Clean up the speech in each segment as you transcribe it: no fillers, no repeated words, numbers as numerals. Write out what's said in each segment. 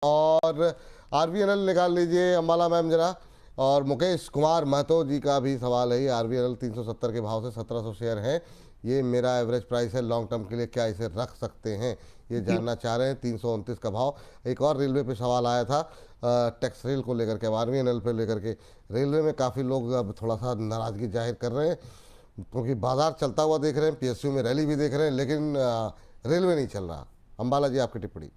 और आरवीएनएल निकाल लीजिए अंबाला मैम जरा। और मुकेश कुमार महतो जी का भी सवाल है। ये आरवीएनएल 370 के भाव से 1700 शेयर हैं, ये मेरा एवरेज प्राइस है लॉन्ग टर्म के लिए, क्या इसे रख सकते हैं, ये जी जानना चाह रहे हैं। 329 का भाव। एक और रेलवे पे सवाल आया था टैक्स रेल को लेकर के, आरवीएनएल पे लेकर के। रेलवे में काफ़ी लोग अब थोड़ा सा नाराज़गी जाहिर कर रहे हैं क्योंकि बाजार चलता हुआ देख रहे हैं, पीएसयू में रैली भी देख रहे हैं, लेकिन रेलवे नहीं चल रहा। अंबाला जी, आपकी टिप्पणी।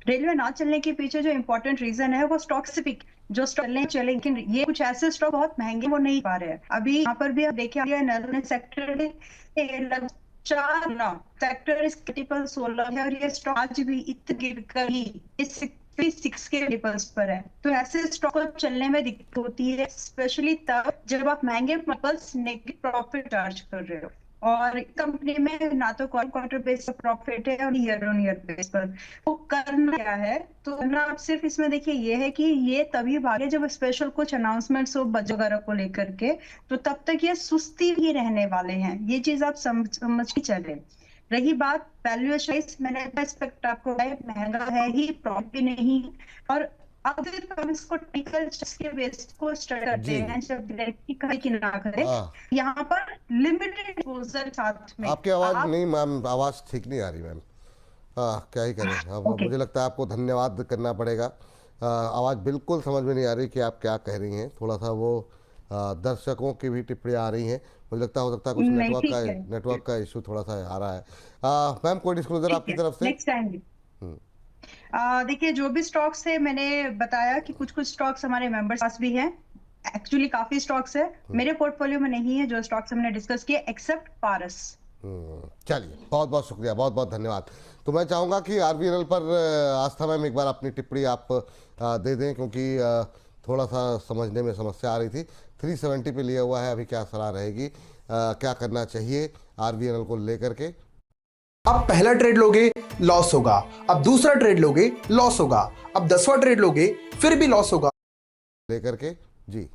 रेलवे ना चलने के पीछे जो इम्पोर्टेंट रीजन है वो स्टॉक स्पेसिफिक, जो स्टॉक चले, लेकिन ये कुछ ऐसे स्टॉक बहुत महंगे वो नहीं पा रहे हैं। अभी यहाँ पर भी आप देखिए नल सेक्टर लगभग 4 ना सेक्टर इस मल्टीपल 16 है और ये स्टॉक आज भी इत गिर कर ही इस 6 के मल्टीपल्स पर है। तो ऐसे स्टॉक को चलने में दिक्कत होती है, स्पेशली तब जब आप महंगे मल्टीपल्स नेगेटिव प्रॉफिट चार्ज कर रहे हो। और कंपनी में ना तो क्वार्टर बेस पर प्रॉफिट है और ईयर ऑन ईयर बेस पर। वो करना क्या है, तो करना आप सिर्फ इसमें देखिए ये है कि ये तभी भागे जब स्पेशल कुछ अनाउंसमेंट्स हो बजट वगैरह को लेकर के, तो तब तक ये सुस्ती ही रहने वाले हैं। ये चीज आप समझ के चले। रही बात वैल्यूएशन, मैंने एक्सपेक्ट आपको महंगा है ही, प्रॉफिट भी नहीं। और अगर हम इसको टेक्निकल के बेस को स्टडी करते जी हैं, जब डायरेक्टली करें कि ना करें, हाँ, यहाँ पर लिमिटेड एक्सपोजर साथ में आपकी आवाज़ आप। नहीं मैम, आवाज़ ठीक नहीं आ रही मैम। हाँ, क्या ही करें अब। ओके, मुझे लगता है आपको धन्यवाद करना पड़ेगा। आवाज़ बिल्कुल समझ में नहीं आ रही कि आप क्या कह रही हैं। थोड़ा सा वो दर्शकों की भी टिप्पणियाँ आ रही हैं। मुझे लगता हो सकता है कुछ नहीं ठीक है, नेटवर्क का इशू थोड़ा सा आ रहा है। मैम, कोई डिस्क्लोजर ठीक आपकी है, तरफ से? Next time. हम्म, देखिए जो भी स्टॉक्स थे मैंने बताया कि कुछ कुछ स्टॉक्स हमारे मेंबर्स पास भी हैं। एक्चुअली काफी स्टॉक्स है हम्म, मेरे पोर्टफोलियो में नहीं है जो स्टॉक्स हमने डिस्कस किए, एक्सेप्ट पारस। चलिए, बहुत बहुत शुक्रिया, बहुत बहुत धन्यवाद। तो मैं चाहूँगा कि आरवीएनएल पर आस्था मैम एक बार अपनी टिप्पणी आप दे दें, क्योंकि थोड़ा सा समझने में समस्या आ रही थी। 370 पे लिया हुआ है, अभी क्या सलाह रहेगी, क्या करना चाहिए आरवीएनएल को लेकर के? अब पहला ट्रेड लोगे लॉस होगा, अब दूसरा ट्रेड लोगे लॉस होगा, अब 10वां ट्रेड लोगे फिर भी लॉस होगा। लेकर के जी।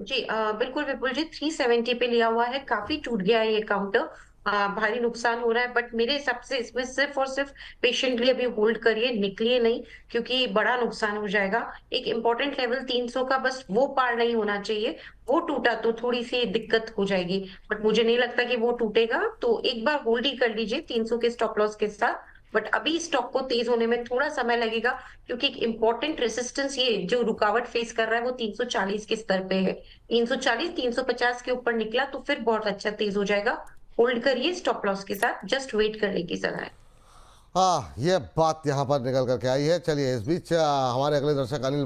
जी बिल्कुल विपुल जी, 370 पे लिया हुआ है, काफी टूट गया है ये काउंटर। भारी नुकसान हो रहा है, बट मेरे हिसाब से इसमें सिर्फ और सिर्फ पेशेंटली अभी होल्ड करिए, निकलिए नहीं, क्योंकि बड़ा नुकसान हो जाएगा। एक इंपॉर्टेंट लेवल 300 का बस वो पार नहीं होना चाहिए, वो टूटा तो थोड़ी सी दिक्कत हो जाएगी, बट मुझे नहीं लगता कि वो टूटेगा। तो एक बार होल्ड ही कर लीजिए 300 के स्टॉप लॉस के साथ। बट अभी स्टॉक को तेज होने में थोड़ा समय लगेगा, क्योंकि एक इंपॉर्टेंट रेसिस्टेंस, ये जो रुकावट फेस कर रहा है वो 340 के स्तर पे है। 340 350 के ऊपर निकला तो फिर बहुत अच्छा तेज हो जाएगा। होल्ड करिए स्टॉप लॉस के साथ, जस्ट वेट करने की सलाह है। हाँ, ये बात यहाँ पर निकल करके आई है। चलिए, इस बीच हमारे अगले दर्शक अनिल